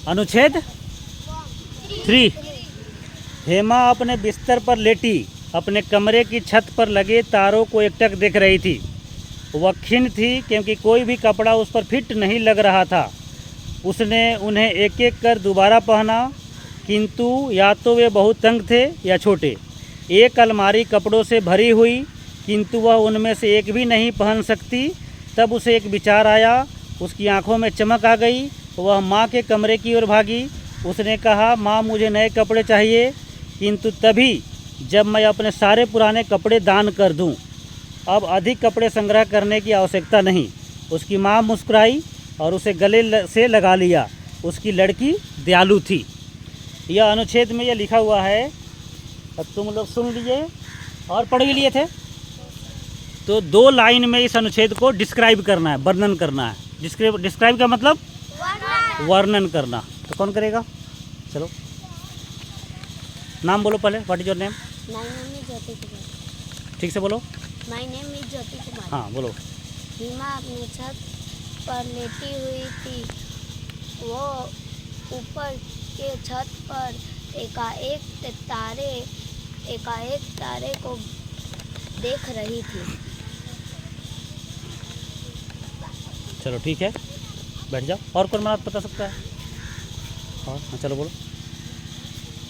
अनुच्छेद 3। हेमा अपने बिस्तर पर लेटी अपने कमरे की छत पर लगे तारों को एकटक देख रही थी। वह खिन्न थी क्योंकि कोई भी कपड़ा उस पर फिट नहीं लग रहा था। उसने उन्हें एक एक कर दोबारा पहना, किंतु या तो वे बहुत तंग थे या छोटे। एक अलमारी कपड़ों से भरी हुई, किंतु वह उनमें से एक भी नहीं पहन सकती। तब उसे एक विचार आया, उसकी आंखों में चमक आ गई। वह माँ के कमरे की ओर भागी। उसने कहा, माँ मुझे नए कपड़े चाहिए, किंतु तभी जब मैं अपने सारे पुराने कपड़े दान कर दूं। अब अधिक कपड़े संग्रह करने की आवश्यकता नहीं। उसकी माँ मुस्कुराई और उसे गले से लगा लिया। उसकी लड़की दयालु थी। यह अनुच्छेद में यह लिखा हुआ है। अब तुम लोग सुन लिए और पढ़ भी लिए थे। तो 2 लाइन में इस अनुच्छेद को डिस्क्राइब करना है, वर्णन करना है। डिस्क्राइब का मतलब वर्णन करना। तो कौन करेगा? चलो नाम बोलो पहले। What is your name? My name is Jyoti Kumar. ठीक से बोलो। My name is Jyoti Kumar. हाँ बोलो। हिमा अपनी छत पर लेटी हुई थी। वो ऊपर के छत पर एकाएक तारे को देख रही थी। चलो ठीक है, बैठ जाओ। और कौन मनात बता सकता है? और हाँ चलो बोलो,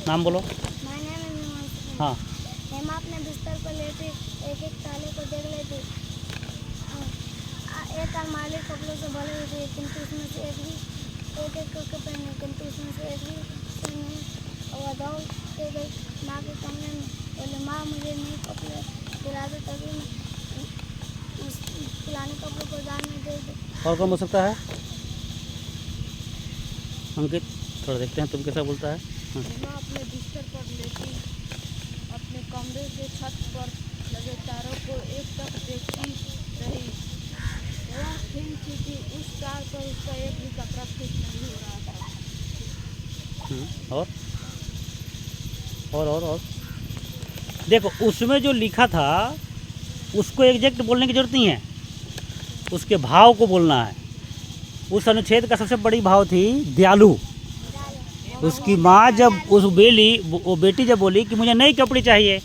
नाम बोलो। My name is Himanshu. हाँ। हेमा अपने बिस्तर पर लेटी एक एक तारे को देख रही थी। एक अलमारी कपड़ों से भरी हुई थी, किंतु उसमें से एक करके पहने, किंतु उसमें से एक भी नहीं। और दौड़ के गई माँ के कमरे में। बोले, माँ मुझे नए कपड़े दिला दो, तभी मैं उस पुराने कपड़ों को दान में दे दूँ। और कौन बोल सकता है? अंकित, थोड़ा देखते हैं तुम कैसा बोलता है। हाँ। हेमा अपने बिस्तर पर लेटी अपने कमरे के छत पर लगे तारों को एक टक देखती रही। वह खिन्न थी कि उस तार पर उसका एक भी कपड़ा फिट नहीं हो रहा था। और देखो, उसमें जो लिखा था उसको एग्जैक्ट बोलने की जरूरत नहीं है, उसके भाव को बोलना है। उस अनुच्छेद का सबसे बड़ी भाव थी दयालु। उसकी माँ जब वो बेटी जब बोली कि मुझे नए कपड़े चाहिए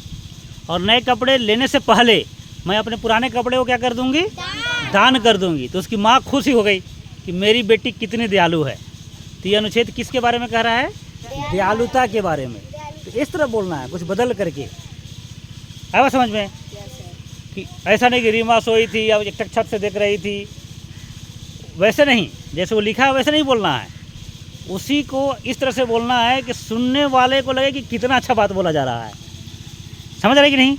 और नए कपड़े लेने से पहले मैं अपने पुराने कपड़े को क्या कर दूंगी? दान कर दूंगी। तो उसकी माँ खुशी हो गई कि मेरी बेटी कितनी दयालु है। तो ये अनुच्छेद किसके बारे में कह रहा है? दयालुता के बारे में। तो इस तरह बोलना है, कुछ बदल करके। आया समझ में? कि ऐसा नहीं कि रीमा सोई थी या एक छत से देख रही थी, वैसे नहीं। जैसे वो लिखा है वैसे नहीं बोलना है। उसी को इस तरह से बोलना है कि सुनने वाले को लगे कि कितना अच्छा बात बोला जा रहा है। समझ रहे कि नहीं?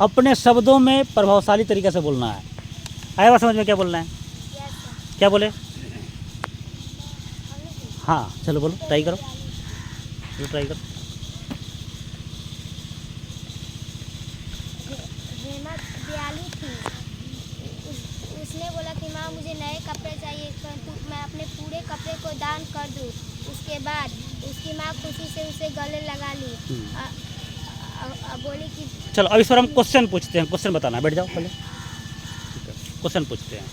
अपने शब्दों में प्रभावशाली तरीके से बोलना है। आया बात समझ में? क्या बोलना है? क्या बोले? हाँ चलो बोलो, ट्राई करो, ट्राई करो। हेमा दयालु थी। उसने बोला कि माँ मुझे नए कपड़े चाहिए, परंतु मैं अपने पूरे कपड़े को दान कर दूँ। उसके बाद उसकी माँ खुशी से उसे गले लगा ली। बोली कि चलो अब इस पर हम क्वेश्चन पूछते हैं। क्वेश्चन बताना, बैठ जाओ पहले। क्वेश्चन पूछते हैं,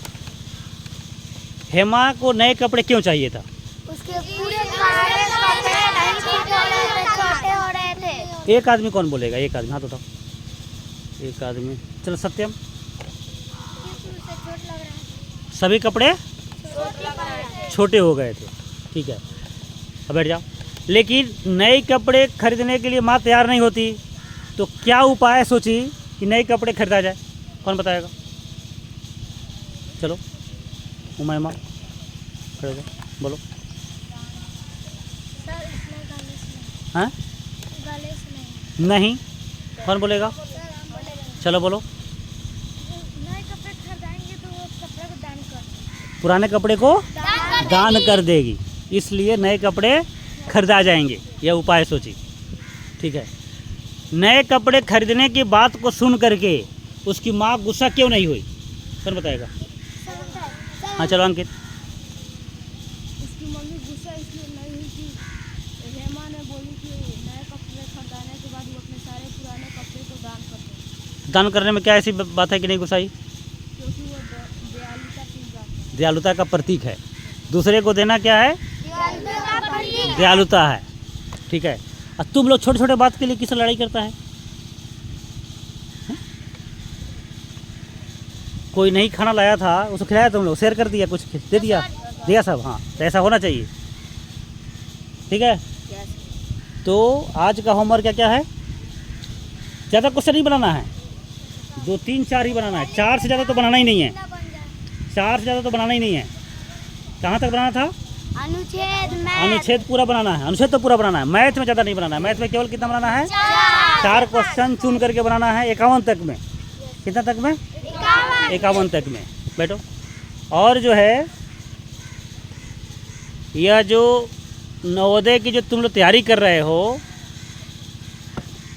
हेमा को नए कपड़े क्यों चाहिए था? उसके पूरे कपड़े छोटे हो रहे थे। एक आदमी कौन बोलेगा? एक आदमी हाथ उठाओ। एक आदमी। चलो सत्यम। सभी कपड़े छोटे हो गए थे। ठीक है, अब बैठ जाओ। लेकिन नए कपड़े खरीदने के लिए माँ तैयार नहीं होती, तो क्या उपाय सोची कि नए कपड़े खरीदा जाए? कौन बताएगा? चलो उमा, खड़े हो जाओ, बोलो। हाँ? नहीं, कौन बोलेगा? चलो बोलो। नए कपड़े खरीदेंगे तो वो कपड़े को दान कर, पुराने कपड़े को दान कर देगी, इसलिए नए कपड़े खरीदा जाएंगे। यह उपाय सोची। ठीक है, नए कपड़े खरीदने की बात को सुन करके उसकी माँ गुस्सा क्यों नहीं हुई? कौन बताएगा? हाँ चलो अंकित। उसकी मम्मी गुस्सा इसलिए नहीं हुई कि हेमा ने बोली कि नए कपड़े खरीदाने के बाद वो अपने सारे पुराने कपड़े को दान कर दे। दान करने में क्या ऐसी बात है कि नहीं गुस्साई? क्योंकि वो दयालुता की बात है। दयालुता का प्रतीक है। दूसरे को देना क्या है? दयालुता है। ठीक है, और तुम लोग छोटे छोटे बात के लिए किससे लड़ाई करता है? कोई नहीं खाना लाया था, उसको खिलाया तुम लोग, शेयर कर दिया, कुछ दे दिया, दिया सब। हाँ, तो ऐसा होना चाहिए। ठीक है, तो आज का होमवर्क क्या क्या है? ज़्यादा क्वेश्चन नहीं बनाना है, 2 3 4 ही बनाना है। 4 से ज़्यादा तो बनाना ही नहीं है, 4 से ज़्यादा तो बनाना ही नहीं है। कहाँ तक बनाना था? अनुच्छेद पूरा बनाना है, अनुच्छेद तो पूरा बनाना है। मैथ में ज़्यादा नहीं बनाना है, मैथ में केवल कितना बनाना है? 4 क्वेश्चन चुन करके बनाना है, 51 तक में। कितना तक में? 51 तक में। बैठो। और जो है, यह जो नवोदय की जो तुम लोग तैयारी कर रहे हो,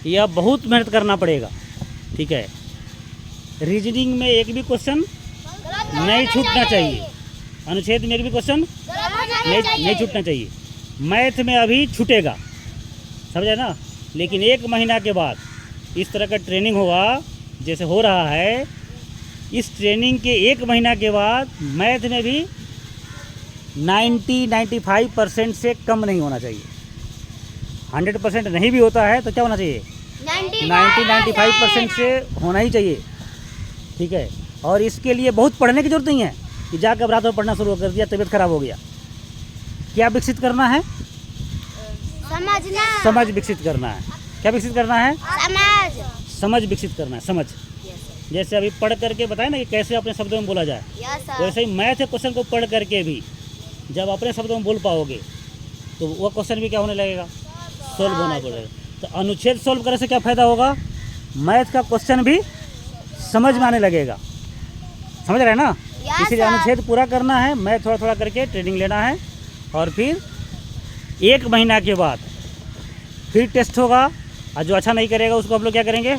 यह बहुत मेहनत करना पड़ेगा। ठीक है, रीजनिंग में एक भी क्वेश्चन नहीं छूटना चाहिए, अनुच्छेद में एक भी क्वेश्चन नहीं छूटना चाहिए। मैथ में अभी छूटेगा, समझे ना? लेकिन 1 महीना के बाद इस तरह का ट्रेनिंग होगा जैसे हो रहा है। इस ट्रेनिंग के 1 महीना के बाद मैथ में भी 90-95% से कम नहीं होना चाहिए। 100% नहीं भी होता है तो क्या होना चाहिए? 90-95% से होना ही चाहिए। ठीक है, और इसके लिए बहुत पढ़ने की जरूरत नहीं है कि जाकर रात में पढ़ना शुरू कर दिया, तबीयत खराब हो गया। क्या विकसित करना है? समझना, समझ विकसित करना है। क्या विकसित करना है? समझ विकसित करना है, समझ। जैसे अभी पढ़ करके बताए ना कि कैसे अपने शब्दों में बोला जाए, वैसे ही मैथ के क्वेश्चन को पढ़ करके भी जब अपने शब्दों में बोल पाओगे तो वो क्वेश्चन भी क्या होने लगेगा? सोल्व होना पड़ेगा। तो अनुच्छेद सोल्व करने से क्या फ़ायदा होगा? मैथ का क्वेश्चन भी समझ में आने लगेगा। समझ रहे हैं ना? इसलिए अनुच्छेद पूरा करना है, मैथ थोड़ा थोड़ा करके ट्रेनिंग लेना है, और फिर 1 महीना के बाद फिर टेस्ट होगा, और जो अच्छा नहीं करेगा उसको हम लोग क्या करेंगे?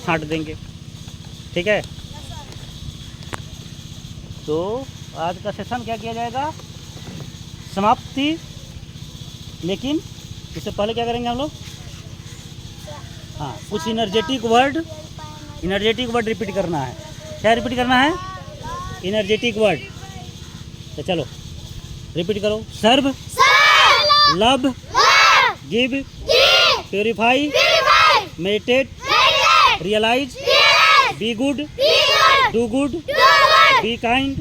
छांट देंगे। ठीक है, तो आज का सेशन क्या किया जाएगा? समाप्ति। लेकिन इससे पहले क्या करेंगे हम लोग? हाँ, कुछ एनर्जेटिक वर्ड रिपीट करना है। क्या रिपीट करना है? Energetic word. तो चलो रिपीट करो। Serve, love, give, purify, meditate, realise, be good, do good, be kind,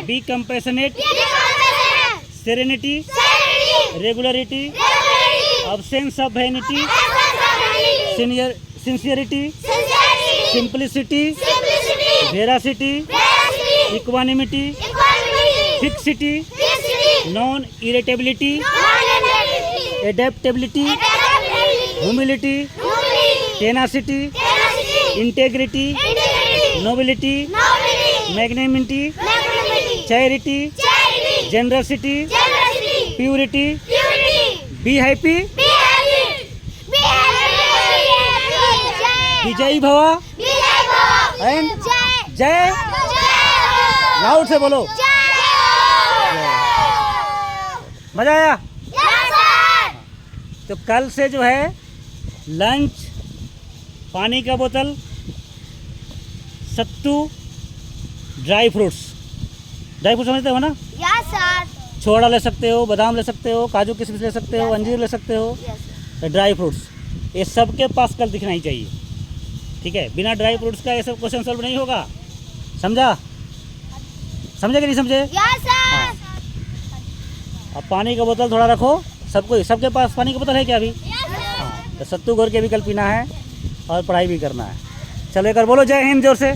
be compassionate, serenity, regularity, absence of vanity, sincerity, simplicity, veracity, equanimity, fixity, non-irritability, adaptability, humility, tenacity, integrity, nobility, magnanimity, charity, generosity, purity, be happy, विजयी भवा and जय। Loud से बोलो। मजा आया? तो कल से जो है लंच, पानी का बोतल, सत्तू, ड्राई फ्रूट्स समझते हो ना? Yes sir. छोड़ा ले सकते हो, बादाम ले सकते हो, काजू किशमिश ले सकते हो, अंजीर ले सकते हो, तो ड्राई फ्रूट्स ये सबके पास कल दिखना ही चाहिए। ठीक है, बिना ड्राई फ्रूट्स का ये सब क्वेश्चन सॉल्व नहीं होगा। समझा? समझे कि नहीं समझे? Yes sir. हाँ। अब पानी का बोतल थोड़ा रखो, सबके पास पानी का बोतल है क्या अभी? हाँ, तो सत्तू घोर के भी कल पीना है और पढ़ाई भी करना है। चलो एक बार बोलो जय हिंद जोर से।